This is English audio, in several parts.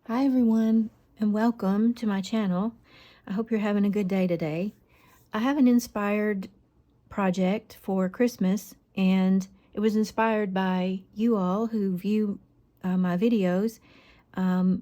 Hi everyone, and welcome to my channel. I hope you're having a good day today. I have an inspired project for Christmas, and it was inspired by you all who view my videos. Um,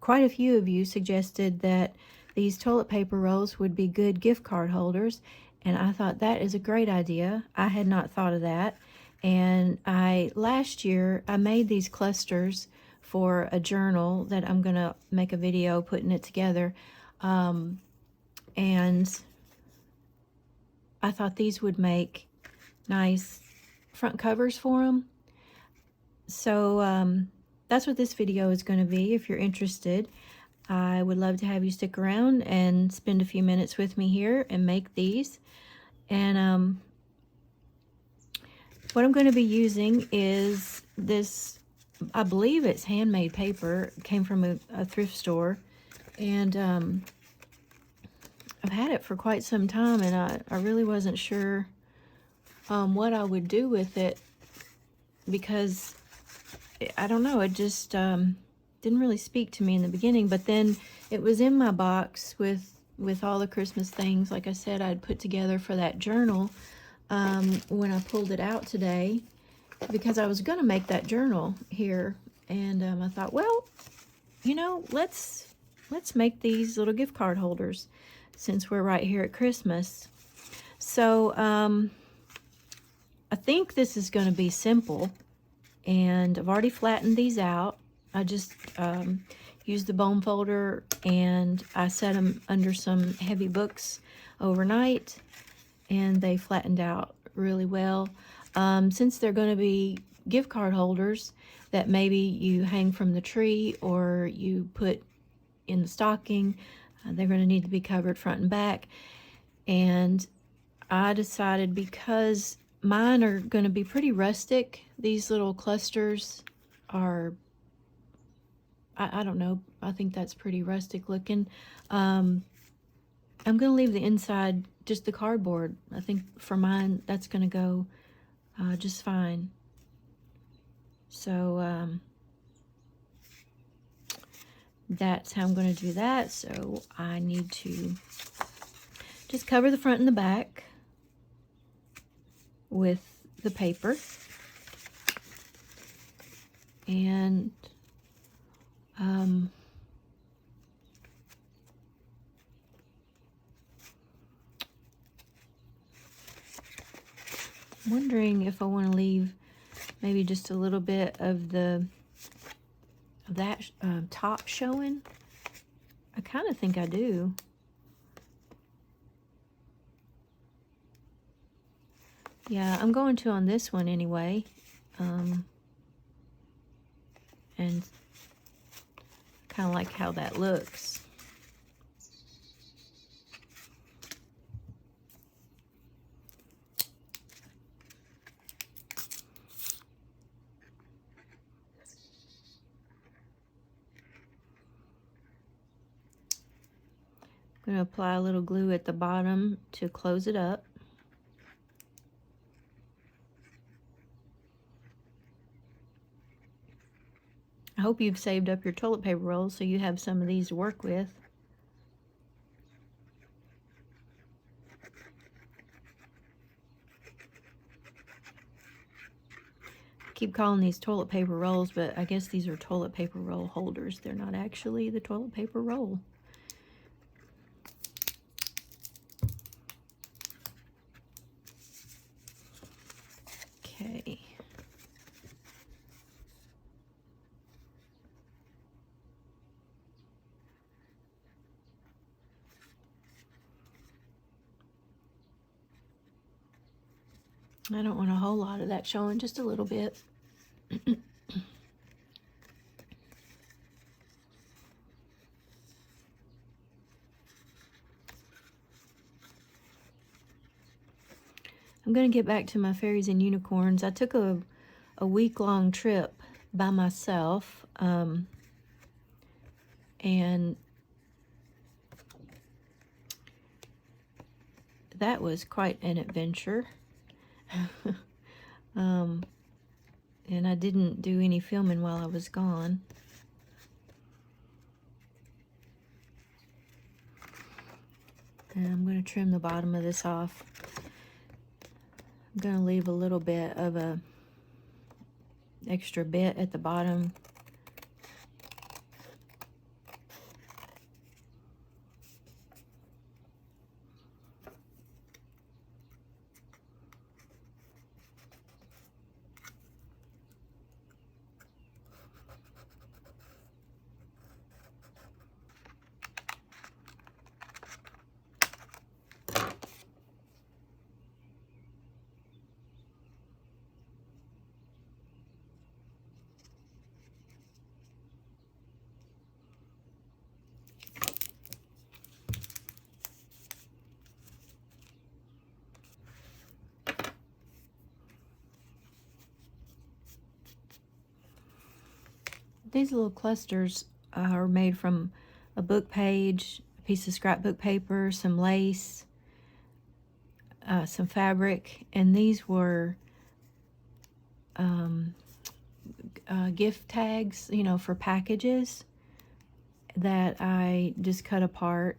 Quite a few of you suggested that these toilet paper rolls would be good gift card holders, and I thought that is a great idea. I had not thought of that. And last year I made these clusters for a journal that I'm gonna make a video putting it together. And I thought these would make nice front covers for them. So that's what this video is going to be. If you're interested, I would love to have you stick around and spend a few minutes with me here and make these. And what I'm going to be using is this, I believe it's handmade paper. It came from a thrift store, and I've had it for quite some time, and I really wasn't sure what I would do with it, because I don't know, it just didn't really speak to me in the beginning. But then it was in my box with all the Christmas things, like I said, I'd put together for that journal when I pulled it out today, because I was going to make that journal here. And I thought, well, you know, let's make these little gift card holders since we're right here at Christmas. So I think this is going to be simple, and I've already flattened these out. I just used the bone folder, and I set them under some heavy books overnight, and they flattened out really well. Since they're going to be gift card holders that maybe you hang from the tree or you put in the stocking, they're going to need to be covered front and back. And I decided, because mine are going to be pretty rustic, these little clusters are, I don't know, I think that's pretty rustic looking. I'm going to leave the inside just the cardboard. I think for mine that's going to go just fine. So that's how I'm going to do that. So I need to just cover the front and the back with the paper, and wondering if I want to leave maybe just a little bit of that top showing. I kind of think I do. Yeah, I'm going to on this one anyway. And kind of like how that looks. I'm going to apply a little glue at the bottom to close it up. I hope you've saved up your toilet paper rolls so you have some of these to work with. I keep calling these toilet paper rolls, but I guess these are toilet paper roll holders. They're not actually the toilet paper roll. Okay. I don't want a whole lot of that showing, just a little bit. I'm going to get back to my fairies and unicorns. I took a week-long trip by myself, and that was quite an adventure. And I didn't do any filming while I was gone. And I'm going to trim the bottom of this off. I'm going to leave a little bit of a extra bit at the bottom. These little clusters are made from a book page, a piece of scrapbook paper, some lace, some fabric, and these were gift tags, you know, for packages that I just cut apart.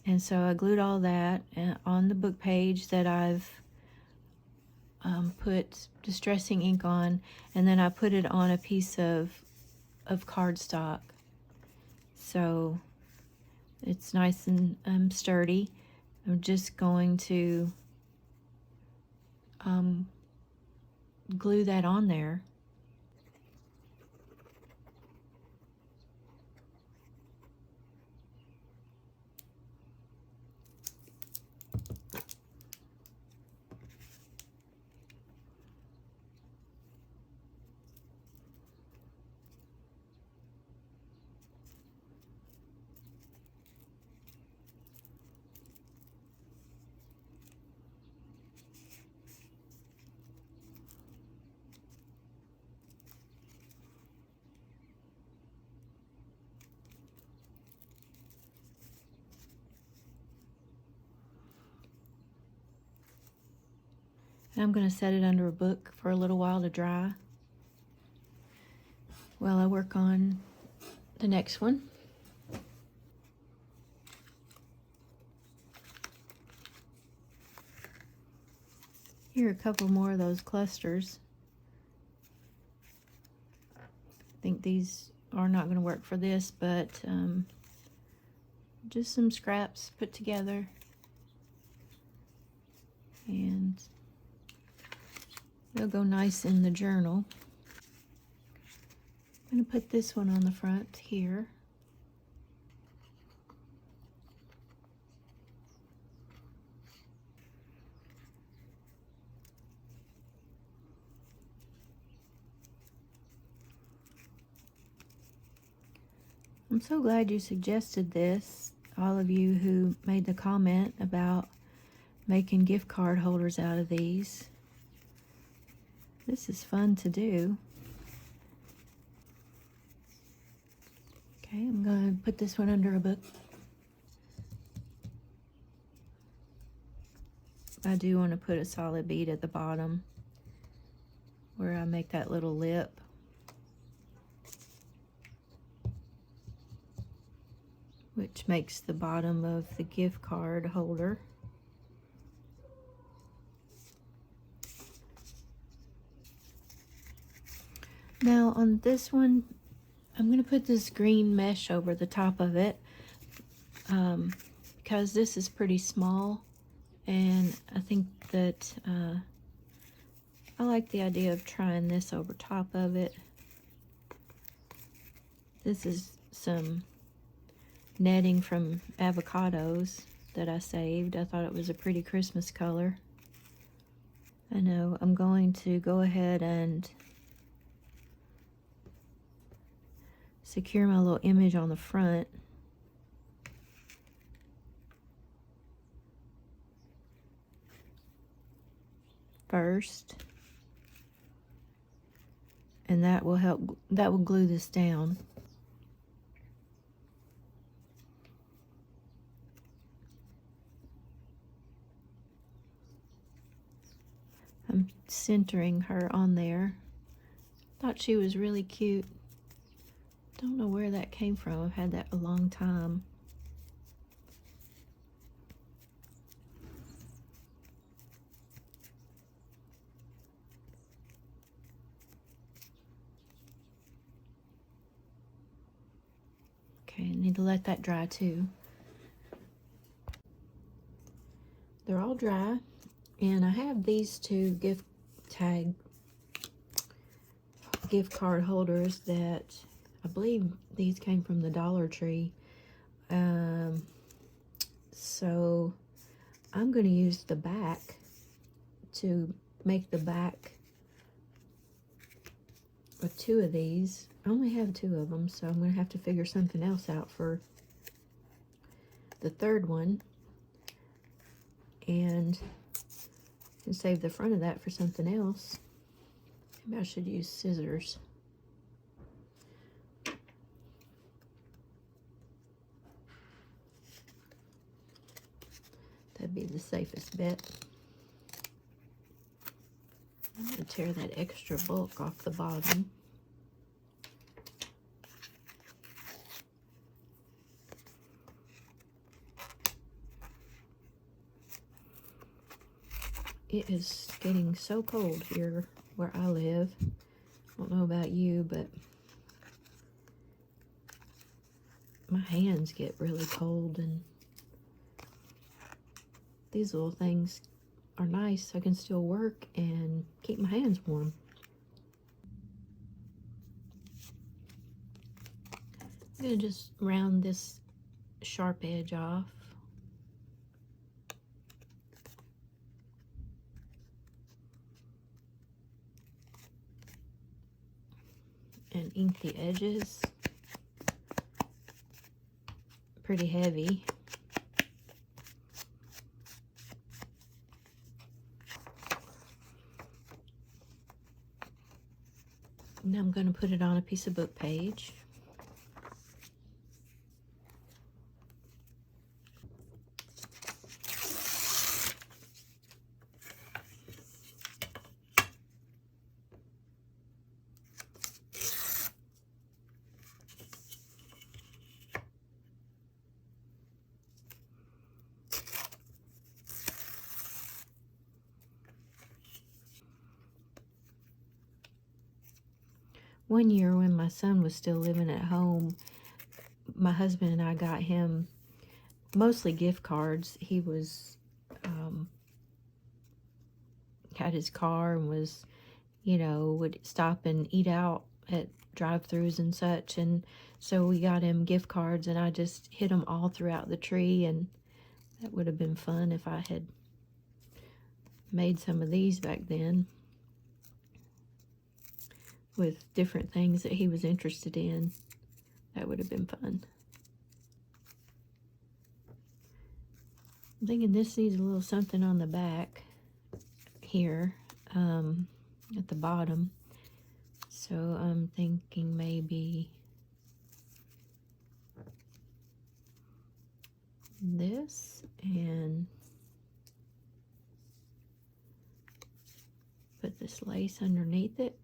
And so I glued all that on the book page that I've put distressing ink on, and then I put it on a piece of cardstock, so it's nice and sturdy. I'm just going to glue that on there. And I'm going to set it under a book for a little while to dry while I work on the next one. Here are a couple more of those clusters. I think these are not going to work for this, but just some scraps put together. And they'll go nice in the journal. I'm going to put this one on the front here. I'm so glad you suggested this, all of you who made the comment about making gift card holders out of these. This is fun to do. Okay, I'm going to put this one under a book. I do want to put a solid bead at the bottom where I make that little lip. Which makes the bottom of the gift card holder. Now on this one, I'm going to put this green mesh over the top of it because this is pretty small, and I think that I like the idea of trying this over top of it. This is some netting from avocados that I saved. I thought it was a pretty Christmas color. I know. I'm going to go ahead and secure my little image on the front. First. And that will help, that will glue this down. I'm centering her on there. Thought she was really cute. Don't know where that came from. I've had that a long time. Okay, I need to let that dry too. They're all dry, and I have these two gift card holders that I believe these came from the Dollar Tree. So I'm going to use the back to make the back of two of these. I only have two of them, so I'm going to have to figure something else out for the third one, and save the front of that for something else. Maybe I should use scissors. That'd be the safest bet. I'm going to tear that extra bulk off the bottom. It is getting so cold here where I live. I don't know about you, but my hands get really cold, and these little things are nice. I can still work and keep my hands warm. I'm going to just round this sharp edge off. And ink the edges. Pretty heavy. Now I'm going to put it on a piece of book page. One year when my son was still living at home, my husband and I got him mostly gift cards. He was had his car and was, would stop and eat out at drive-thrus and such, and so we got him gift cards, and I just hid them all throughout the tree, and that would have been fun if I had made some of these back then with different things that he was interested in. That would have been fun. I'm thinking this needs a little something on the back here, at the bottom. So I'm thinking maybe this, and put this lace underneath it.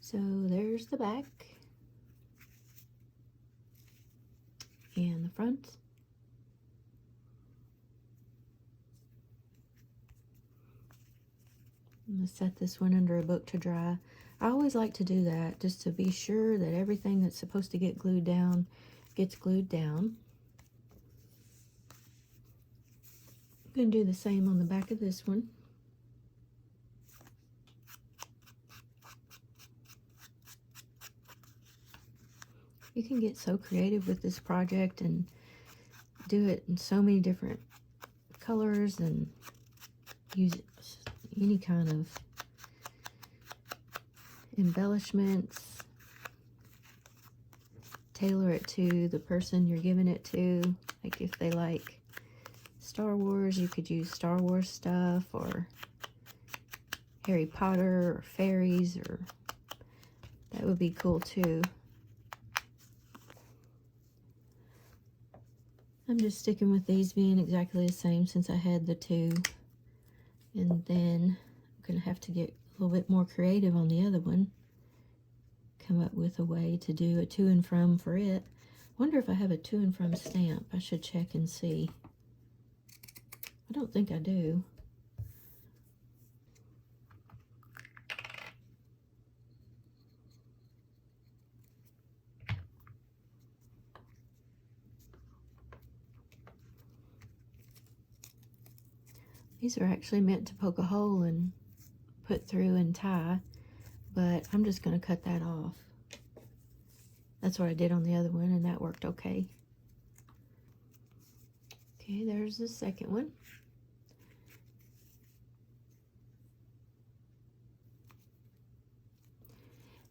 So there's the back and the front. I'm going to set this one under a book to dry. I always like to do that, just to be sure that everything that's supposed to get glued down gets glued down. I'm going to do the same on the back of this one. You can get so creative with this project and do it in so many different colors and use any kind of embellishments. Tailor it to the person you're giving it to. Like if they like Star Wars, you could use Star Wars stuff, or Harry Potter, or fairies, or that would be cool too. I'm just sticking with these being exactly the same since I had the two. And then I'm going to have to get a little bit more creative on the other one. Come up with a way to do a to and from for it. Wonder if I have a to and from stamp. I should check and see. I don't think I do. These are actually meant to poke a hole and put through and tie, but I'm just going to cut that off. That's what I did on the other one, and that worked okay. Okay, there's the second one.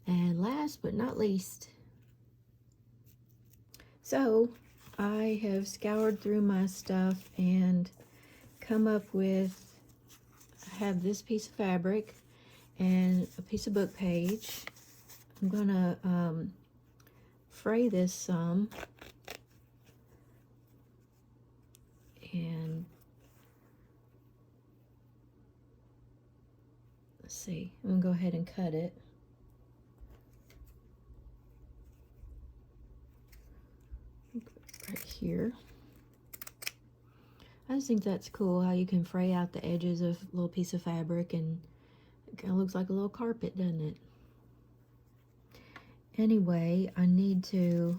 And last but not least, so I have scoured through my stuff and come up with, I have this piece of fabric and a piece of book page. I'm gonna fray this some, and let's see, I'm gonna go ahead and cut it. Right here. I just think that's cool how you can fray out the edges of a little piece of fabric, and it kind of looks like a little carpet, doesn't it? Anyway, I need to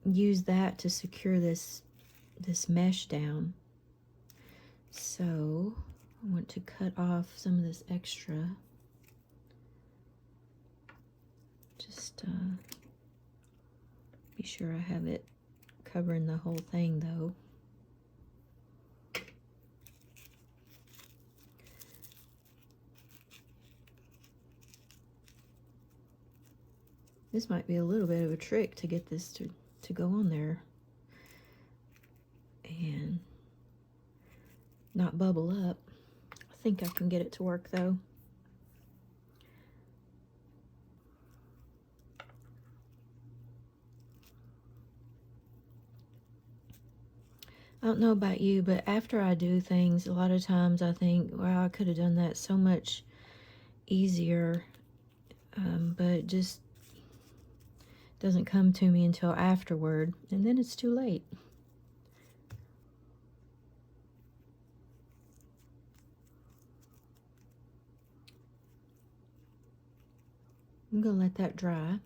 use that to secure this mesh down. So I want to cut off some of this extra. Just be sure I have it covering the whole thing though. This might be a little bit of a trick to get this to go on there and not bubble up. I think I can get it to work though. I don't know about you, but after I do things, a lot of times I think, wow, I could have done that so much easier, but it just doesn't come to me until afterward, and then it's too late. I'm gonna let that dry.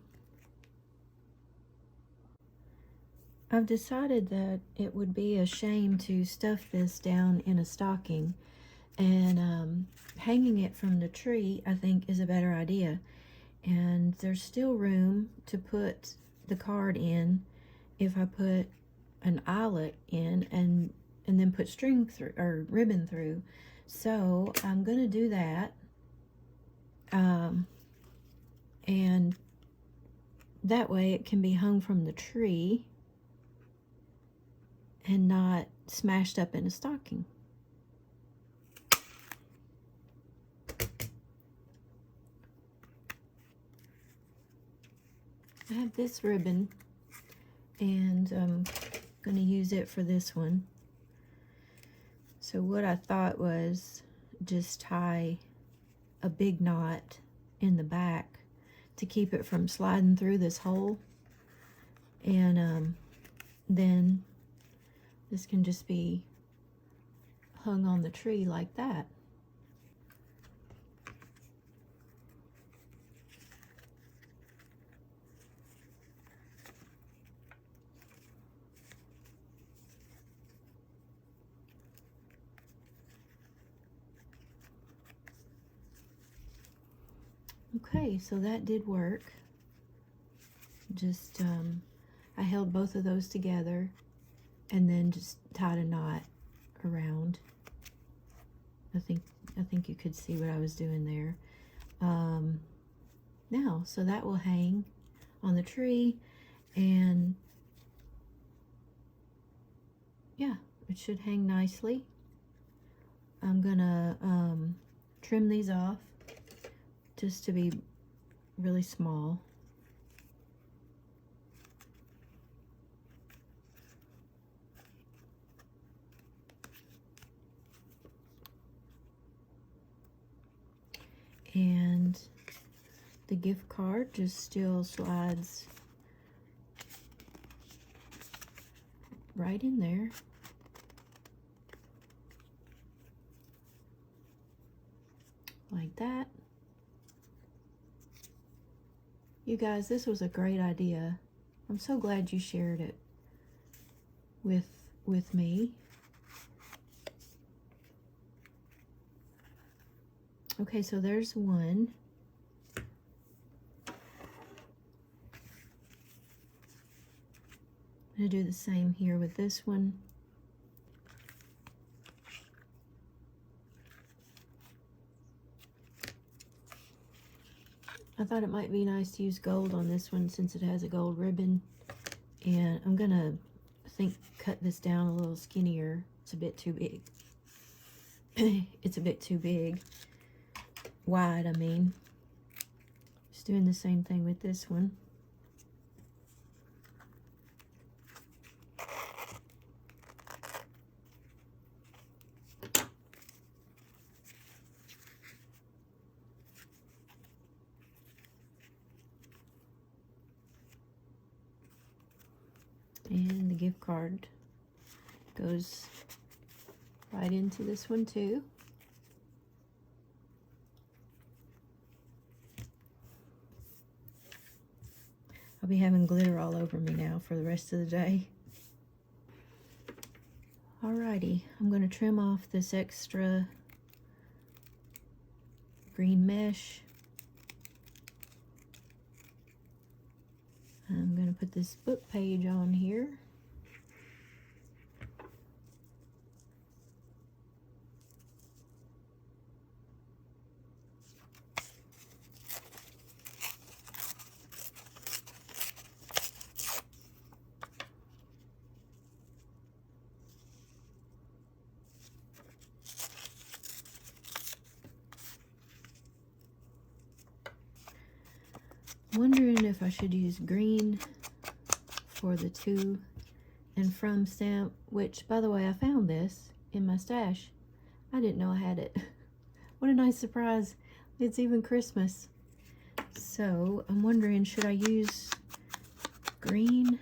I've decided that it would be a shame to stuff this down in a stocking, and hanging it from the tree I think is a better idea. And there's still room to put the card in if I put an eyelet in and then put string through or ribbon through. So I'm gonna do that, and that way it can be hung from the tree and not smashed up in a stocking. I have this ribbon, and I'm going to use it for this one. So what I thought was just tie a big knot in the back to keep it from sliding through this hole, and then this can just be hung on the tree like that. Okay, so that did work. Just I held both of those together and then just tied a knot around. I think you could see what I was doing there. Now, so that will hang on the tree, and yeah, it should hang nicely. I'm gonna trim these off just to be really small. And the gift card just still slides right in there. Like that. You guys, this was a great idea. I'm so glad you shared it with me. Okay, so there's one. I'm gonna do the same here with this one. I thought it might be nice to use gold on this one since it has a gold ribbon. And I'm gonna, I think, cut this down a little skinnier. It's a bit too big. It's a bit too big. Wide, I mean. Just doing the same thing with this one. And the gift card goes right into this one too. I'll be having glitter all over me now for the rest of the day. Alrighty, I'm going to trim off this extra green mesh. I'm going to put this book page on here. Wondering if I should use green for the to and from stamp, which, by the way, I found this in my stash. I didn't know I had it. What a nice surprise. It's even Christmas. So I'm wondering, should I use green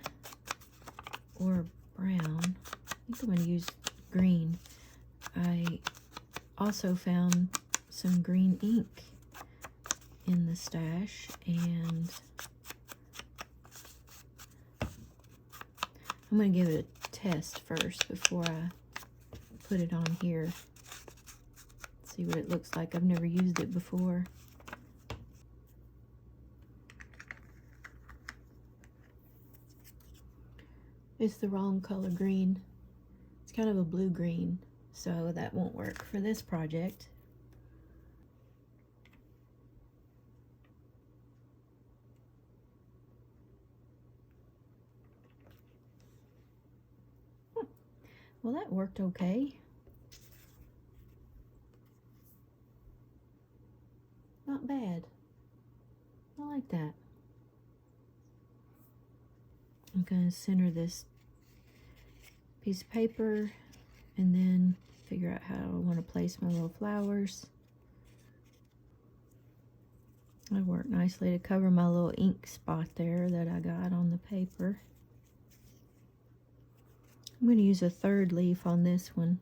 or brown? I think I'm going to use green. I also found some green ink in the stash, and I'm going to give it a test first before I put it on here. See what it looks like. I've never used it before. It's the wrong color green. It's kind of a blue green, so that won't work for this project. Well, that worked okay. Not bad. I like that. I'm going to center this piece of paper and then figure out how I want to place my little flowers. That worked nicely to cover my little ink spot there that I got on the paper. I'm going to use a third leaf on this one.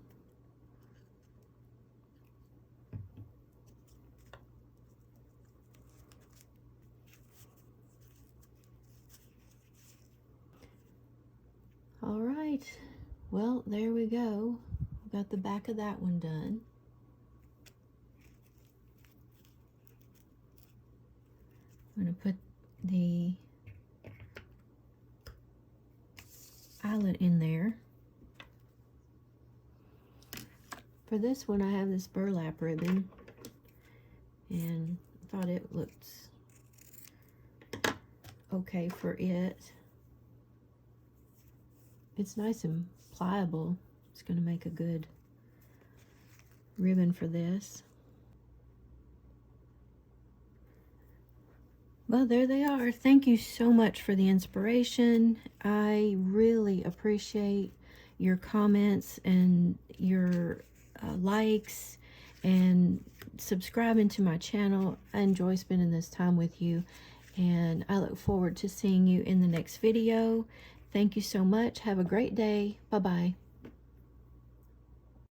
All right, well, there we go. Got the back of that one done. I'm going to put the eyelet in there. For this one, I have this burlap ribbon, and I thought it looked okay for it. It's nice and pliable. It's going to make a good ribbon for this. Well, there they are. Thank you so much for the inspiration. I really appreciate your comments and your likes and subscribing to my channel. I enjoy spending this time with you, and I look forward to seeing you in the next video. Thank you so much. Have a great day. Bye-bye.